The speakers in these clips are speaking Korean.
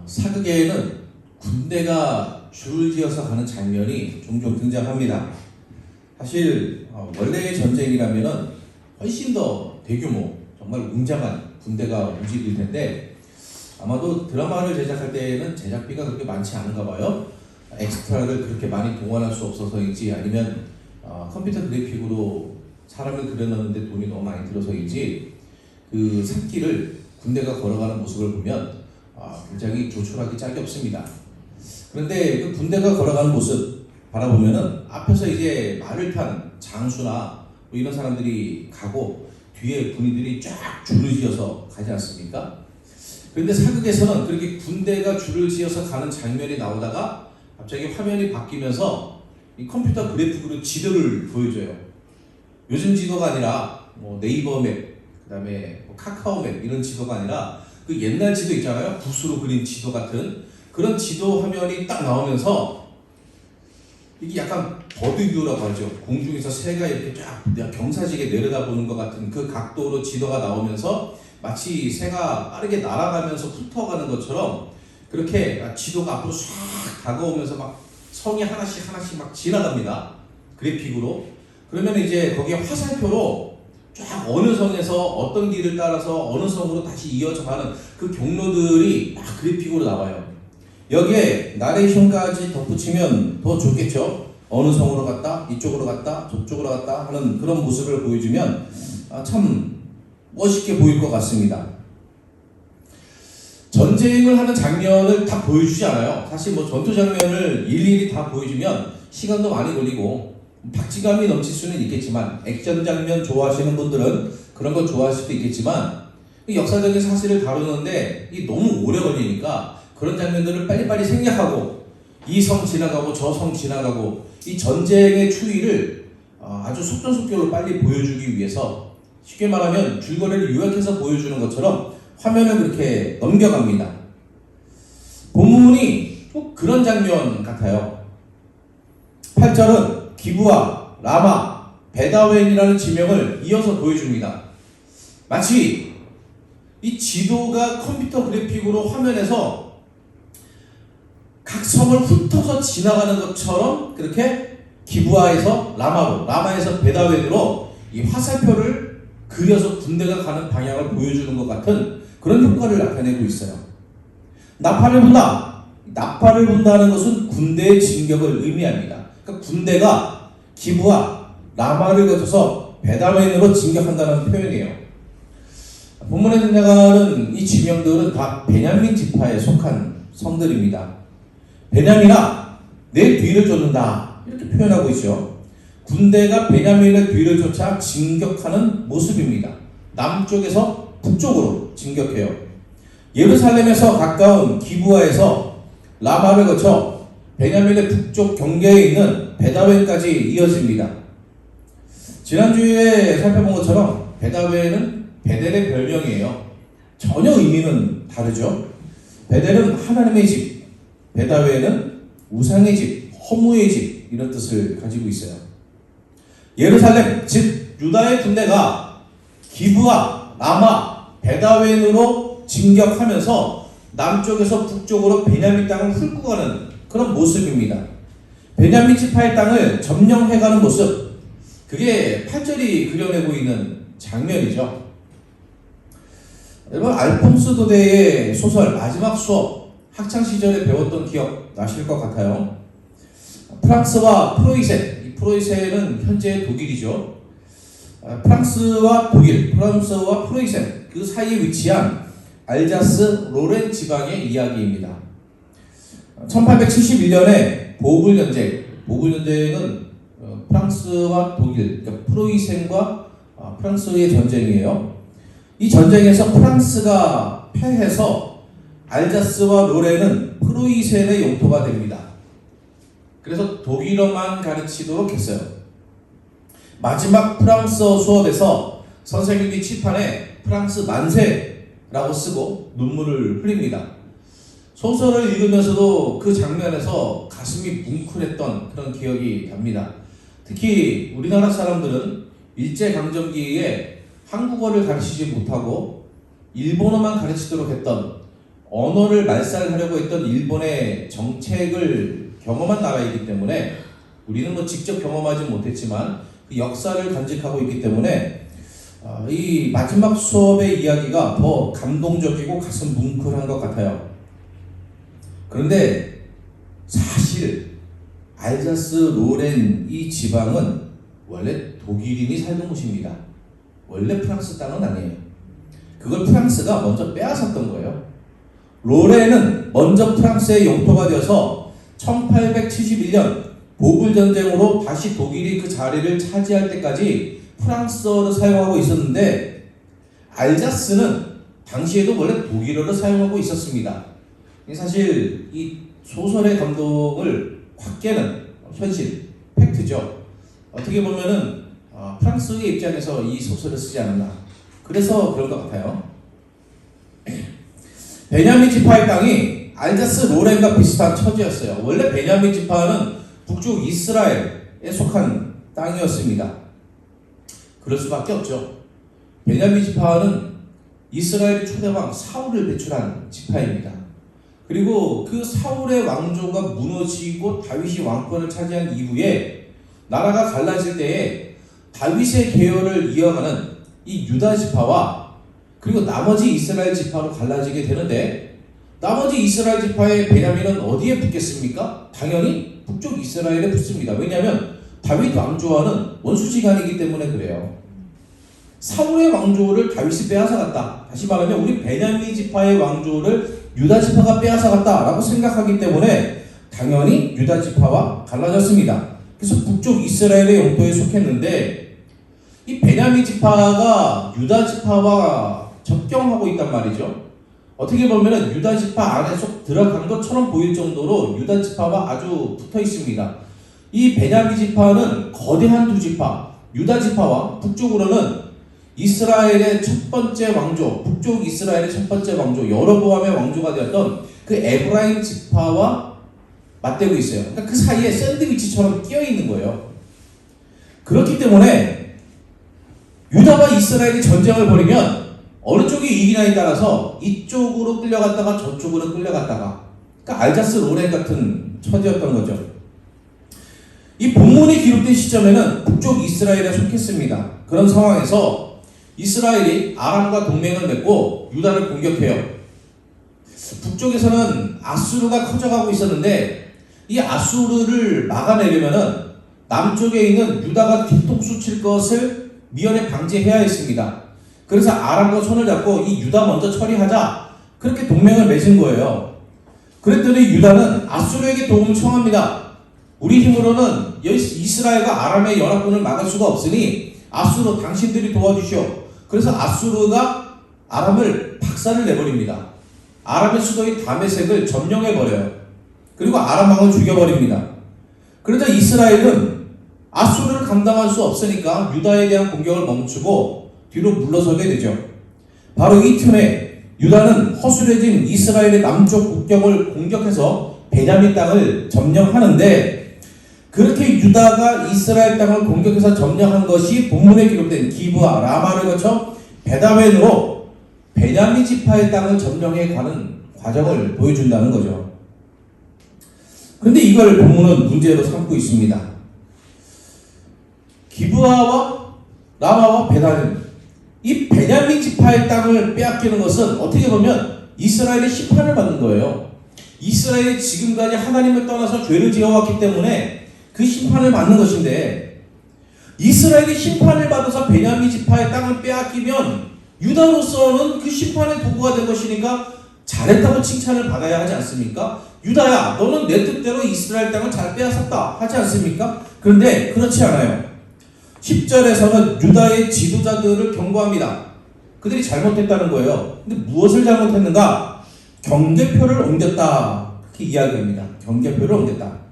사극에는 군대가 줄을 지어서 가는 장면이 종종 등장합니다. 사실 원래의 전쟁이라면은 훨씬 더 대규모, 정말 웅장한 군대가 움직일 텐데 아마도 드라마를 제작할 때에는 제작비가 그렇게 많지 않은가 봐요. 엑스트라를 그렇게 많이 동원할 수 없어서인지 아니면 컴퓨터 그래픽으로 사람을 그려넣는데 돈이 너무 많이 들어서인지 그 산길을 군대가 걸어가는 모습을 보면 굉장히 조촐하기 짝이 없습니다. 그런데 그 군대가 걸어가는 모습 바라보면은 앞에서 이제 말을 탄 장수나 뭐 이런 사람들이 가고 뒤에 군인들이 쫙 줄을 지어서 가지 않습니까? 그런데 사극에서는 그렇게 군대가 줄을 지어서 가는 장면이 나오다가 갑자기 화면이 바뀌면서 이 컴퓨터 그래픽으로 지도를 보여줘요. 요즘 지도가 아니라 뭐 네이버 맵, 그다음에 뭐 카카오 맵 이런 지도가 아니라 그 옛날 지도 있잖아요. 붓으로 그린 지도 같은 그런 지도 화면이 딱 나오면서 이게 약간 버드뷰라고 하죠. 공중에서 새가 이렇게 쫙 경사지게 내려다보는 것 같은 그 각도로 지도가 나오면서 마치 새가 빠르게 날아가면서 훑어가는 것처럼 그렇게 지도가 앞으로 쫙 다가오면서 막 성이 하나씩 막 지나갑니다. 그래픽으로. 그러면 이제 거기에 화살표로 쫙 어느 성에서 어떤 길을 따라서 어느 성으로 다시 이어져 가는 그 경로들이 막 그래픽으로 나와요. 여기에 나레이션까지 덧붙이면 더 좋겠죠. 어느 성으로 갔다, 이쪽으로 갔다, 저쪽으로 갔다 하는 그런 모습을 보여주면 참 멋있게 보일 것 같습니다. 전쟁을 하는 장면을 다 보여주지 않아요. 사실 뭐 전투 장면을 일일이 다 보여주면 시간도 많이 걸리고 박진감이 넘칠 수는 있겠지만 액션 장면 좋아하시는 분들은 그런 거 좋아할 수도 있겠지만 역사적인 사실을 다루는데 이 너무 오래 걸리니까 그런 장면들을 빨리빨리 생략하고 이 성 지나가고 저 성 지나가고 이 전쟁의 추이를 아주 속전속결로 빨리 보여주기 위해서 쉽게 말하면 줄거리를 요약해서 보여주는 것처럼 화면을 그렇게 넘겨갑니다. 본문이 꼭 그런 장면 같아요. 8절은 기브아, 라마, 베다웬이라는 지명을 이어서 보여줍니다. 마치 이 지도가 컴퓨터 그래픽으로 화면에서 각 성을 훑어서 지나가는 것처럼 그렇게 기브아에서 라마로, 라마에서 베다웬으로 이 화살표를 그려서 군대가 가는 방향을 보여주는 것 같은 그런 효과를 나타내고 있어요. 나팔을 분다. 나팔을 분다는 것은 군대의 진격을 의미합니다. 그러니까 군대가 기브아, 라마를 거쳐서 베다웬으로 진격한다는 표현이에요. 본문에 등장하는 이 지명들은 다 베냐민 지파에 속한 성들입니다. 베냐민아, 내 뒤를 쫓는다 이렇게 표현하고 있죠. 군대가 베냐민의 뒤를 쫓아 진격하는 모습입니다. 남쪽에서 북쪽으로 진격해요. 예루살렘에서 가까운 기브아에서 라마를 거쳐 베냐민의 북쪽 경계에 있는 베다웬까지 이어집니다. 지난주에 살펴본 것처럼 베다웬은 베델의 별명이에요. 전혀 의미는 다르죠. 베델은 하나님의 집, 베다웬은 우상의 집, 허무의 집 이런 뜻을 가지고 있어요. 예루살렘, 즉 유다의 군대가 기브아, 라마, 베다웬으로 진격하면서 남쪽에서 북쪽으로 베냐민 땅을 훑고 가는 그런 모습입니다. 베냐민 지파의 땅을 점령해가는 모습, 그게 8절이 그려내고 있는 장면이죠. 여러분 알폰스 도데의 소설 마지막 수업 학창시절에 배웠던 기억 나실 것 같아요. 프랑스와 프로이센, 이 프로이센은 현재 독일이죠. 프랑스와 독일, 프랑스와 프로이센 그 사이에 위치한 알자스 로렌 지방의 이야기입니다. 1871년에 보글전쟁은 프랑스와 독일, 그러니까 프로이센과 프랑스의 전쟁이에요. 이 전쟁에서 프랑스가 패해서 알자스와 로렌은 프로이센의 영토가 됩니다. 그래서 독일어만 가르치도록 했어요. 마지막 프랑스어 수업에서 선생님이 칠판에 프랑스 만세라고 쓰고 눈물을 흘립니다. 소설을 읽으면서도 그 장면에서 가슴이 뭉클했던 그런 기억이 납니다. 특히 우리나라 사람들은 일제강점기에 한국어를 가르치지 못하고 일본어만 가르치도록 했던 언어를 말살하려고 했던 일본의 정책을 경험한 나라이기 때문에 우리는 뭐 직접 경험하지 못했지만 그 역사를 간직하고 있기 때문에 이 마지막 수업의 이야기가 더 감동적이고 가슴 뭉클한 것 같아요. 그런데 사실 알자스 로렌 이 지방은 원래 독일인이 살던 곳입니다. 원래 프랑스 땅은 아니에요. 그걸 프랑스가 먼저 빼앗았던 거예요. 로렌은 먼저 프랑스의 영토가 되어서 1871년 보불전쟁으로 다시 독일이 그 자리를 차지할 때까지 프랑스어를 사용하고 있었는데 알자스는 당시에도 원래 독일어를 사용하고 있었습니다. 사실 이 소설의 감동을 확 깨는 현실, 팩트죠. 어떻게 보면은 프랑스의 입장에서 이 소설을 쓰지 않았나. 그래서 그런 것 같아요. 베냐민 지파의 땅이 알자스 로렌과 비슷한 처지였어요. 원래 베냐민 지파는 북쪽 이스라엘에 속한 땅이었습니다. 그럴 수밖에 없죠. 베냐민 지파는 이스라엘 초대왕 사울을 배출한 지파입니다. 그리고 그 사울의 왕조가 무너지고 다윗이 왕권을 차지한 이후에 나라가 갈라질 때에 다윗의 계열을 이어가는 이 유다 지파와 그리고 나머지 이스라엘 지파로 갈라지게 되는데 나머지 이스라엘 지파의 베냐민은 어디에 붙겠습니까? 당연히 북쪽 이스라엘에 붙습니다. 왜냐하면 다윗 왕조와는 원수지간이기 때문에 그래요. 사울의 왕조를 다윗이 빼앗아갔다. 다시 말하면 우리 베냐민 지파의 왕조를 유다 지파가 빼앗아갔다라고 생각하기 때문에 당연히 유다 지파와 갈라졌습니다. 그래서 북쪽 이스라엘의 영토에 속했는데 이 베냐민 지파가 유다 지파와 접경하고 있단 말이죠. 어떻게 보면 유다 지파 안에 쏙 들어간 것처럼 보일 정도로 유다 지파와 아주 붙어 있습니다. 이 베냐민 지파는 거대한 두 지파, 유다 지파와 북쪽으로는 이스라엘의 첫 번째 왕조, 북쪽 이스라엘의 첫 번째 왕조, 여로보암의 왕조가 되었던 그 에브라임 지파와 맞대고 있어요. 그러니까 그 사이에 샌드위치처럼 끼어 있는 거예요. 그렇기 때문에 유다와 이스라엘이 전쟁을 벌이면 어느 쪽이 이기냐에 따라서 이쪽으로 끌려갔다가 저쪽으로 끌려갔다가, 그러니까 알자스 로렌 같은 처지였던 거죠. 이 본문이 기록된 시점에는 북쪽 이스라엘에 속했습니다. 그런 상황에서 이스라엘이 아람과 동맹을 맺고 유다를 공격해요. 북쪽에서는 아수르가 커져가고 있었는데 이 아수르를 막아내려면은 남쪽에 있는 유다가 뒤통수 칠 것을 미연에 방지해야 했습니다. 그래서 아람과 손을 잡고 이 유다 먼저 처리하자, 그렇게 동맹을 맺은 거예요. 그랬더니 유다는 아수르에게 도움을 청합니다. 우리 힘으로는 이스라엘과 아람의 연합군을 막을 수가 없으니 아수르 당신들이 도와주시오. 그래서 아수르가 아람을 박살을 내버립니다. 아람의 수도인 다메섹을 점령해버려요. 그리고 아람 왕을 죽여버립니다. 그러자 이스라엘은 아수르를 감당할 수 없으니까 유다에 대한 공격을 멈추고 뒤로 물러서게 되죠. 바로 이 틈에 유다는 허술해진 이스라엘의 남쪽 국경을 공격해서 베냐민 땅을 점령하는데, 그렇게 유다가 이스라엘 땅을 공격해서 점령한 것이 본문에 기록된 기브아, 라마를 거쳐 베다웬으로 베냐민 지파의 땅을 점령해 가는 과정을 보여준다는 거죠. 그런데 이걸 본문은 문제로 삼고 있습니다. 기브아와 라마와 베다웬, 이 베냐민 지파의 땅을 빼앗기는 것은 어떻게 보면 이스라엘의 심판을 받는 거예요. 이스라엘이 지금까지 하나님을 떠나서 죄를 지어왔기 때문에 그 심판을 받는 것인데, 이스라엘이 심판을 받아서 베냐민 지파의 땅을 빼앗기면 유다로서는 그 심판의 도구가 된 것이니까 잘했다고 칭찬을 받아야 하지 않습니까? 유다야, 너는 내 뜻대로 이스라엘 땅을 잘 빼앗았다 하지 않습니까? 그런데 그렇지 않아요. 10절에서는 유다의 지도자들을 경고합니다. 그들이 잘못했다는 거예요. 근데 무엇을 잘못했는가? 경계표를 옮겼다, 그렇게 이야기합니다. 경계표를 옮겼다.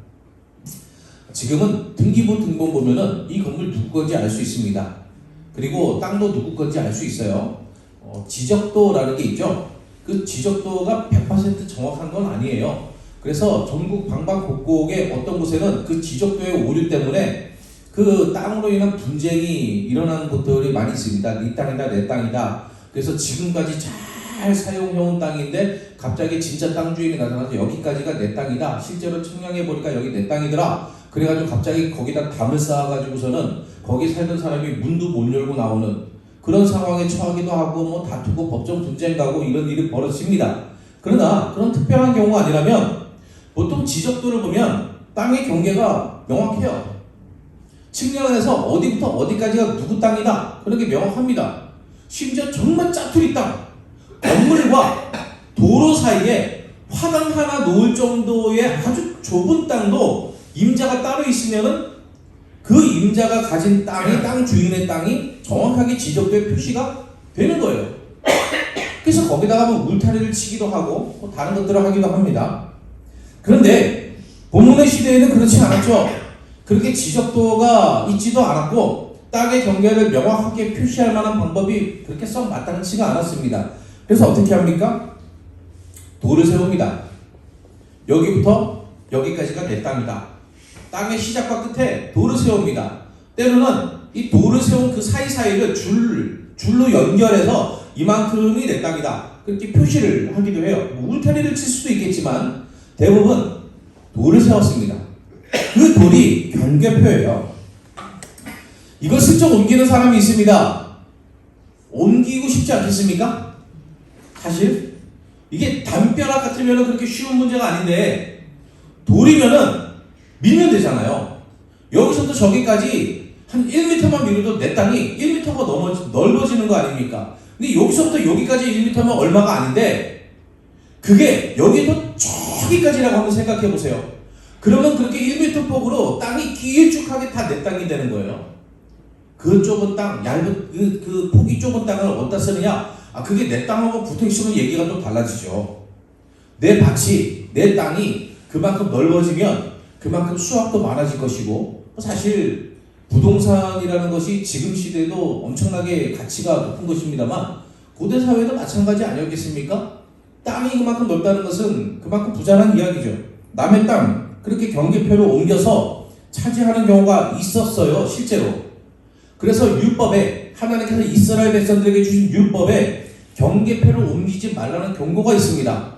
지금은 등기부 등본 보면은 이 건물 누구 건지 알 수 있습니다. 그리고 땅도 누구 건지 알 수 있어요. 지적도라는 게 있죠. 그 지적도가 100% 정확한 건 아니에요. 그래서 전국 방방곡곡에 어떤 곳에는 그 지적도의 오류 때문에 그 땅으로 인한 분쟁이 일어나는 곳들이 많이 있습니다. 네 땅이다, 내 땅이다. 그래서 지금까지 잘 잘 사용해온 땅인데 갑자기 진짜 땅 주인이 나타나서 여기까지가 내 땅이다. 실제로 측량해보니까 여기 내 땅이더라. 그래가지고 갑자기 거기다 담을 쌓아가지고서는 거기 살던 사람이 문도 못 열고 나오는 그런 상황에 처하기도 하고 뭐 다투고 법정 분쟁 가고 이런 일이 벌어집니다. 그러나 그런 특별한 경우가 아니라면 보통 지적도를 보면 땅의 경계가 명확해요. 측량해서 어디부터 어디까지가 누구 땅이다. 그런 게 명확합니다. 심지어 정말 짜투리 땅, 건물과 도로 사이에 화단 하나 놓을 정도의 아주 좁은 땅도 임자가 따로 있으면은 그 임자가 가진 땅이 땅 주인의 땅이 정확하게 지적돼 표시가 되는 거예요. 그래서 거기다가 뭐 울타리를 치기도 하고 뭐 다른 것들을 하기도 합니다. 그런데 본문의 시대에는 그렇지 않았죠. 그렇게 지적도가 있지도 않았고 땅의 경계를 명확하게 표시할 만한 방법이 그렇게 썩 마땅치가 않았습니다. 그래서 어떻게 합니까? 돌을 세웁니다. 여기부터 여기까지가 내 땅이다. 땅의 시작과 끝에 돌을 세웁니다. 때로는 이 돌을 세운 그 사이사이를 줄로 연결해서 이만큼이 내 땅이다. 그렇게 표시를 하기도 해요. 뭐 울타리를 칠 수도 있겠지만 대부분 돌을 세웠습니다. 그 돌이 경계표예요. 이걸 슬쩍 옮기는 사람이 있습니다. 옮기고 싶지 않겠습니까? 사실 이게 담벼락 같으면 그렇게 쉬운 문제가 아닌데 돌이면은 밀면 되잖아요. 여기서부터 저기까지 한 1m만 밀어도 내 땅이 1m가 넓어지는 거 아닙니까? 근데 여기서부터 여기까지 1m면 얼마가 아닌데 그게 여기부터 저기까지라고 한번 생각해 보세요. 그러면 그렇게 1m 폭으로 땅이 길쭉하게 다 내 땅이 되는 거예요. 그 좁은 땅, 얇은 그 폭이 좁은 땅을 어디다 쓰느냐? 그게 내 땅하고 붙어 있으면 얘기가 좀 달라지죠. 내 밭이, 내 땅이 그만큼 넓어지면 그만큼 수확도 많아질 것이고, 사실 부동산이라는 것이 지금 시대에도 엄청나게 가치가 높은 것입니다만 고대 사회도 마찬가지 아니었겠습니까? 땅이 그만큼 넓다는 것은 그만큼 부자란 이야기죠. 남의 땅 그렇게 경계표를 옮겨서 차지하는 경우가 있었어요, 실제로. 그래서 율법에 하나님께서 이스라엘 백성들에게 주신 율법에 경계표를 옮기지 말라는 경고가 있습니다.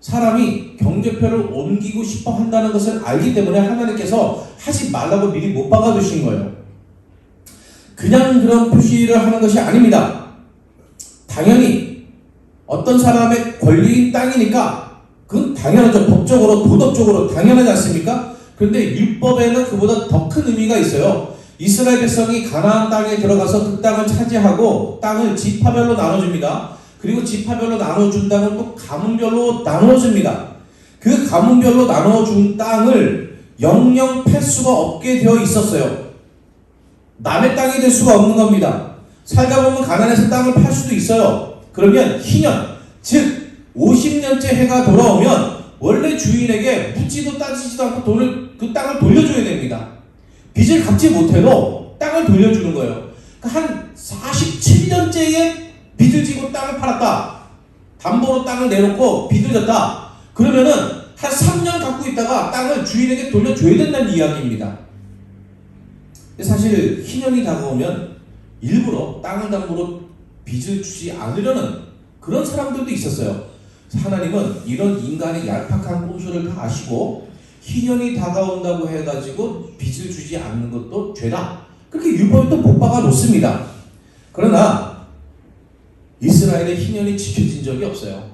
사람이 경계표를 옮기고 싶어 한다는 것을 알기 때문에 하나님께서 하지 말라고 미리 못 박아두신 거예요. 그냥 그런 표시를 하는 것이 아닙니다. 당연히 어떤 사람의 권리인 땅이니까 그건 당연하죠. 법적으로 도덕적으로 당연하지 않습니까? 그런데 율법에는 그보다 더 큰 의미가 있어요. 이스라엘 백성이 가나안 땅에 들어가서 그 땅을 차지하고 땅을 지파별로 나눠줍니다. 그리고 지파별로 나눠준 땅을 또 가문별로 나눠줍니다. 그 가문별로 나눠준 땅을 영영 팔 수가 없게 되어 있었어요. 남의 땅이 될 수가 없는 겁니다. 살다 보면 가난해서 땅을 팔 수도 있어요. 그러면 희년, 즉 50년째 해가 돌아오면 원래 주인에게 묻지도 따지지도 않고 그 땅을 돌려줘야 됩니다. 빚을 갚지 못해도 땅을 돌려주는 거예요. 그러니까 한 47년째에 빚을 지고 땅을 팔았다. 담보로 땅을 내놓고 빚을 졌다. 그러면은 한 3년 갖고 있다가 땅을 주인에게 돌려줘야 된다는 이야기입니다. 사실 희년이 다가오면 일부러 땅을 담보로 빚을 주지 않으려는 그런 사람들도 있었어요. 하나님은 이런 인간의 얄팍한 꼼수를 다 아시고 희년이 다가온다고 해가지고 빚을 주지 않는 것도 죄다. 그렇게 율법에 또 못 박아 놓습니다. 그러나 이스라엘의 희년이 지켜진 적이 없어요.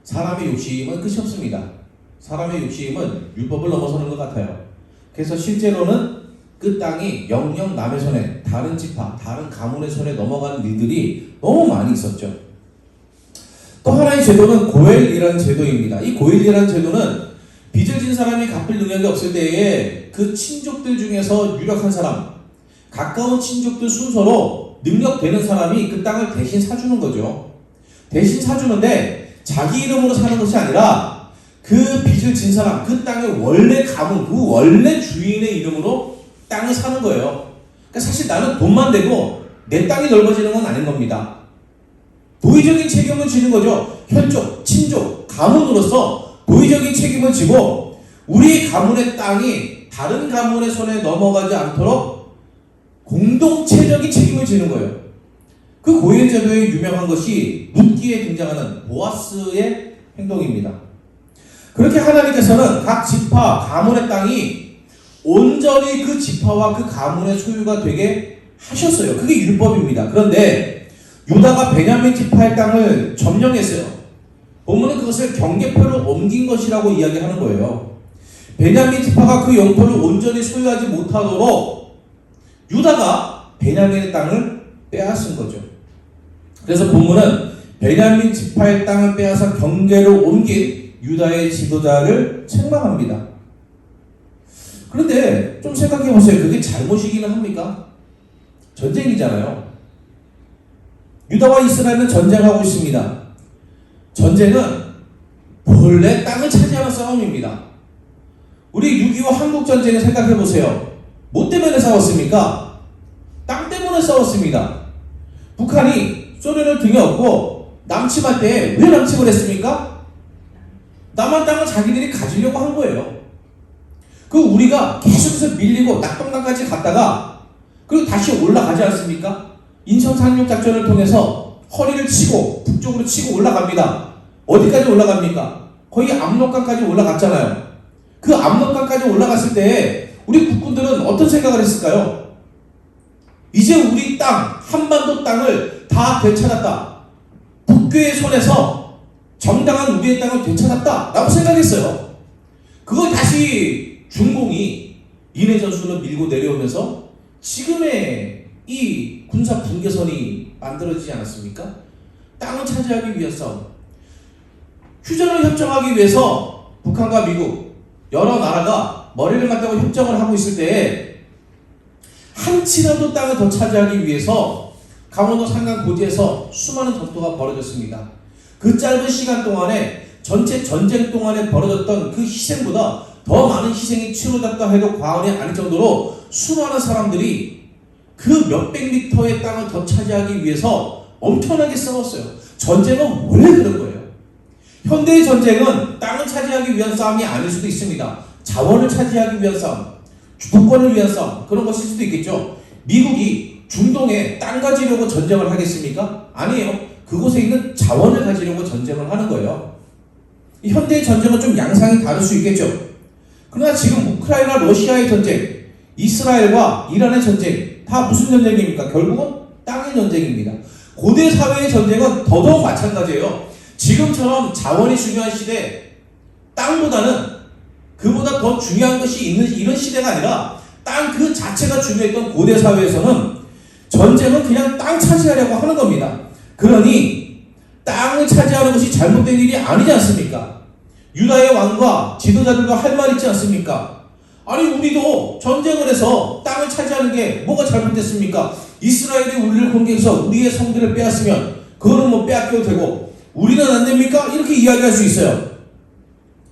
사람의 욕심은 끝이 없습니다. 사람의 욕심은 율법을 넘어서는 것 같아요. 그래서 실제로는 그 땅이 영영 남의 손에, 다른 지파, 다른 가문의 손에 넘어가는 일들이 너무 많이 있었죠. 또 하나의 제도는 고엘이라는 제도입니다. 이 고엘이라는 제도는 빚을 진 사람이 갚을 능력이 없을 때에 그 친족들 중에서 유력한 사람, 가까운 친족들 순서로 능력되는 사람이 그 땅을 대신 사주는 거죠. 대신 사주는데 자기 이름으로 사는 것이 아니라 그 빚을 진 사람, 그 땅의 원래 가문, 그 원래 주인의 이름으로 땅을 사는 거예요. 그러니까 사실 나는 돈만 되고 내 땅이 넓어지는 건 아닌 겁니다. 도의적인 책임을 지는 거죠. 혈족, 친족, 가문으로서 도의적인 책임을 지고 우리 가문의 땅이 다른 가문의 손에 넘어가지 않도록 공동체적인 책임을 지는 거예요. 그 그 고해 제도에 유명한 것이 룻기에 등장하는 보아스의 행동입니다. 그렇게 하나님께서는 각 지파 가문의 땅이 온전히 그 지파와 그 가문의 소유가 되게 하셨어요. 그게 율법입니다. 그런데 유다가 베냐민 지파의 땅을 점령했어요. 본문은 그것을 경계표로 옮긴 것이라고 이야기하는 거예요. 베냐민 지파가 그 영토를 온전히 소유하지 못하도록 유다가 베냐민의 땅을 빼앗은 거죠. 그래서 본문은 베냐민 지파의 땅을 빼앗아 경계로 옮긴 유다의 지도자를 책망합니다. 그런데 좀 생각해 보세요. 그게 잘못이기는 합니까? 전쟁이잖아요. 유다와 이스라엘은 전쟁하고 있습니다. 전쟁은 본래 땅을 차지하는 싸움입니다. 우리 6.25 한국전쟁을 생각해 보세요. 뭐 때문에 싸웠습니까? 땅 때문에 싸웠습니다. 북한이 소련을 등에 업고 남침할 때 왜 남침을 했습니까? 남한 땅을 자기들이 가지려고 한 거예요. 그 우리가 계속해서 밀리고 낙동강까지 갔다가 그리고 다시 올라가지 않습니까? 인천 상륙 작전을 통해서 허리를 치고 북쪽으로 치고 올라갑니다. 어디까지 올라갑니까? 거의 압록강까지 올라갔잖아요. 그 압록강까지 올라갔을 때 우리 국군들은 어떤 생각을 했을까요? 이제 우리 땅, 한반도 땅을 다 되찾았다. 북괴의 손에서 정당한 우리의 땅을 되찾았다 라고 생각했어요. 그걸 다시 중공이 인해전술로 밀고 내려오면서 지금의 이 군사 분계선이 만들어지지 않았습니까? 땅을 차지하기 위한 싸움. 휴전을 협정하기 위해서 북한과 미국 여러 나라가 머리를 맞대고 협정을 하고 있을 때 한치라도 땅을 더 차지하기 위해서 강원도 산간 고지에서 수많은 전투가 벌어졌습니다. 그 짧은 시간 동안에 전체 전쟁 동안에 벌어졌던 그 희생보다 더 많은 희생이 치러졌다 해도 과언이 아닐 정도로 수많은 사람들이 그 몇백 미터의 땅을 더 차지하기 위해서 엄청나게 싸웠어요. 전쟁은 원래 그런 거예요. 현대의 전쟁은 땅을 차지하기 위한 싸움이 아닐 수도 있습니다. 자원을 차지하기 위한 싸움, 주도권을 위한 싸움, 그런 것일 수도 있겠죠. 미국이 중동에 땅 가지려고 전쟁을 하겠습니까? 아니에요. 그곳에 있는 자원을 가지려고 전쟁을 하는 거예요. 현대의 전쟁은 좀 양상이 다를 수 있겠죠. 그러나 지금 우크라이나 러시아의 전쟁, 이스라엘과 이란의 전쟁, 다 무슨 전쟁입니까? 결국은 땅의 전쟁입니다. 고대 사회의 전쟁은 더더욱 마찬가지예요. 지금처럼 자원이 중요한 시대, 땅보다는 그보다 더 중요한 것이 있는 이런 시대가 아니라 땅 그 자체가 중요했던 고대 사회에서는 전쟁은 그냥 땅 차지하려고 하는 겁니다. 그러니 땅을 차지하는 것이 잘못된 일이 아니지 않습니까? 유다의 왕과 지도자들도 할 말 있지 않습니까? 아니 우리도 전쟁을 해서 땅을 차지하는 게 뭐가 잘못됐습니까? 이스라엘이 우리를 공격해서 우리의 성들을 빼앗으면 그거는 뭐 빼앗겨도 되고 우리는 안 됩니까? 이렇게 이야기할 수 있어요.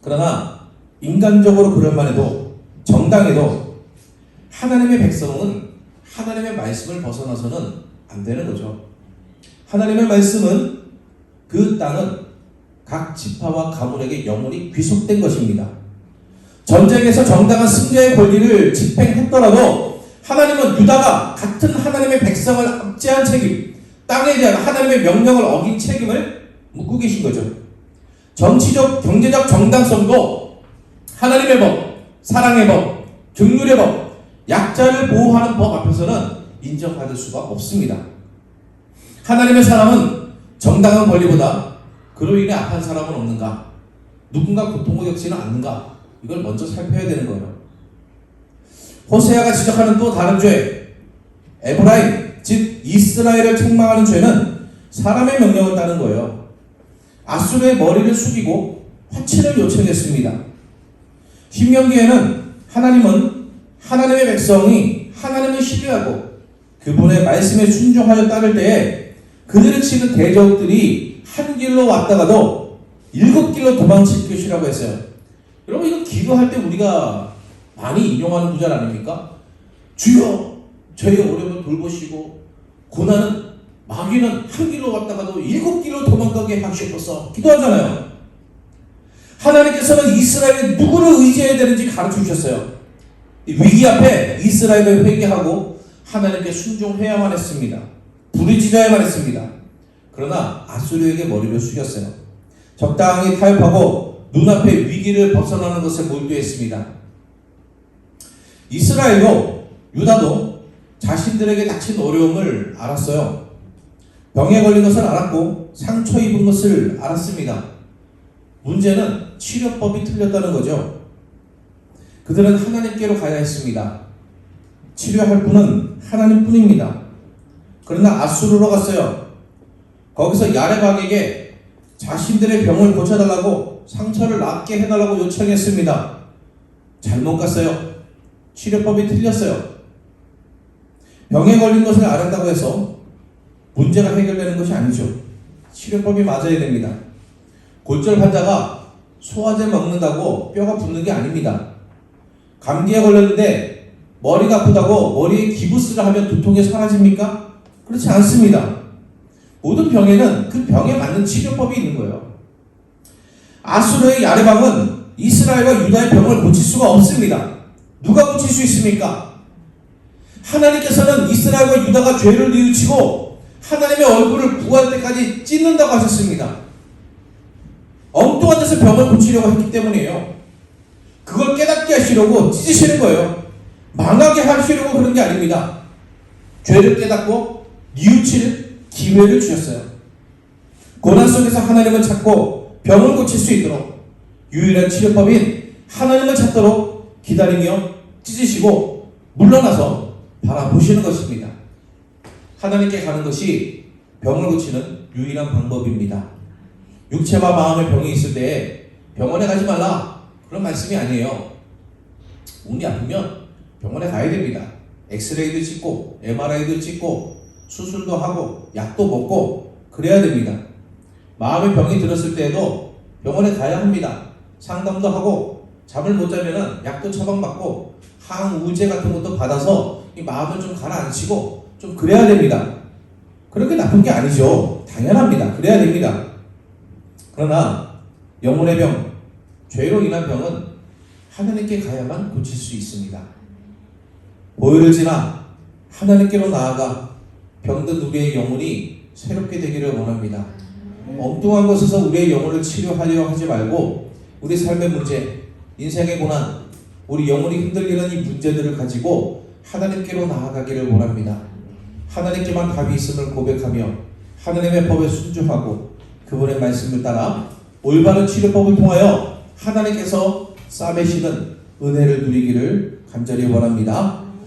그러나 인간적으로 그럴 만해도 정당해도 하나님의 백성은 하나님의 말씀을 벗어나서는 안 되는 거죠. 하나님의 말씀은 그 땅은 각 지파와 가문에게 영원히 귀속된 것입니다. 전쟁에서 정당한 승자의 권리를 집행했더라도 하나님은 유다가 같은 하나님의 백성을 압제한 책임, 땅에 대한 하나님의 명령을 어긴 책임을 묻고 계신 거죠. 정치적, 경제적 정당성도 하나님의 법, 사랑의 법, 긍휼의 법, 약자를 보호하는 법 앞에서는 인정받을 수가 없습니다. 하나님의 사랑은 정당한 권리보다 그로 인해 악한 사람은 없는가? 누군가 고통을 겪지는 않는가? 이걸 먼저 살펴야 되는 거예요. 호세아가 지적하는 또 다른 죄, 에브라임, 즉 이스라엘을 책망하는 죄는 사람의 명령을 따른 거예요. 아수르의 머리를 숙이고 화친을 요청했습니다. 신명기에는 하나님은 하나님의 백성이 하나님을 신뢰하고 그분의 말씀에 순종하여 따를 때에 그들을 치는 대적들이 한 길로 왔다가도 7길로 도망칠 것이라고 했어요. 여러분 이거 기도할 때 우리가 많이 인용하는 구절 아닙니까? 주여 저의 어려움을 돌보시고 고난은 마귀는 한 길로 왔다가도 7길로 도망가게 하시옵소서 기도하잖아요. 하나님께서는 이스라엘이 누구를 의지해야 되는지 가르쳐 주셨어요. 위기 앞에 이스라엘을 회개하고 하나님께 순종해야만 했습니다. 부르짖어야만 했습니다. 그러나 아수르에게 머리를 숙였어요. 적당히 타협하고 눈앞의 위기를 벗어나는 것에 몰두했습니다. 이스라엘도 유다도 자신들에게 닥친 어려움을 알았어요. 병에 걸린 것을 알았고 상처 입은 것을 알았습니다. 문제는 치료법이 틀렸다는 거죠. 그들은 하나님께로 가야 했습니다. 치료할 분은 하나님뿐입니다. 그러나 아수르로 갔어요. 거기서 야레방에게 자신들의 병을 고쳐달라고, 상처를 낫게 해달라고 요청했습니다. 잘못 갔어요. 치료법이 틀렸어요. 병에 걸린 것을 알았다고 해서 문제가 해결되는 것이 아니죠. 치료법이 맞아야 됩니다. 골절 환자가 소화제 먹는다고 뼈가 붓는 게 아닙니다. 감기에 걸렸는데 머리가 아프다고 머리에 기부스를 하면 두통이 사라집니까? 그렇지 않습니다. 모든 병에는 그 병에 맞는 치료법이 있는 거예요. 아수르의 야레방은 이스라엘과 유다의 병을 고칠 수가 없습니다. 누가 고칠 수 있습니까? 하나님께서는 이스라엘과 유다가 죄를 뉘우치고 하나님의 얼굴을 구할 때까지 찢는다고 하셨습니다. 엉뚱한 데서 병을 고치려고 했기 때문이에요. 그걸 깨닫게 하시려고 찢으시는 거예요. 망하게 하시려고 그런 게 아닙니다. 죄를 깨닫고 뉘우칠 기회를 주셨어요. 고난 속에서 하나님을 찾고 병을 고칠 수 있도록 유일한 치료법인 하나님을 찾도록 기다리며 찢으시고 물러나서 바라보시는 것입니다. 하나님께 가는 것이 병을 고치는 유일한 방법입니다. 육체와 마음의 병이 있을 때 병원에 가지 말라, 그런 말씀이 아니에요. 몸이 아프면 병원에 가야 됩니다. 엑스레이도 찍고 MRI도 찍고 수술도 하고 약도 먹고 그래야 됩니다. 마음의 병이 들었을 때에도 병원에 가야 합니다. 상담도 하고 잠을 못 자면은 약도 처방받고 항우제 같은 것도 받아서 이 마음을 좀 가라앉히고 좀 그래야 됩니다. 그렇게 나쁜 게 아니죠. 당연합니다. 그래야 됩니다. 그러나 영혼의 병, 죄로 인한 병은 하나님께 가야만 고칠 수 있습니다. 보혈을 지나 하나님께로 나아가 병든 우리의 영혼이 새롭게 되기를 원합니다. 엉뚱한 것에서 우리의 영혼을 치료하려 하지 말고 우리 삶의 문제, 인생의 고난, 우리 영혼이 흔들리는 이 문제들을 가지고 하나님께로 나아가기를 원합니다. 하나님께만 답이 있음을 고백하며 하나님의 법에 순종하고 그분의 말씀을 따라 올바른 치료법을 통하여 하나님께서 싸매시는 은혜를 누리기를 간절히 원합니다.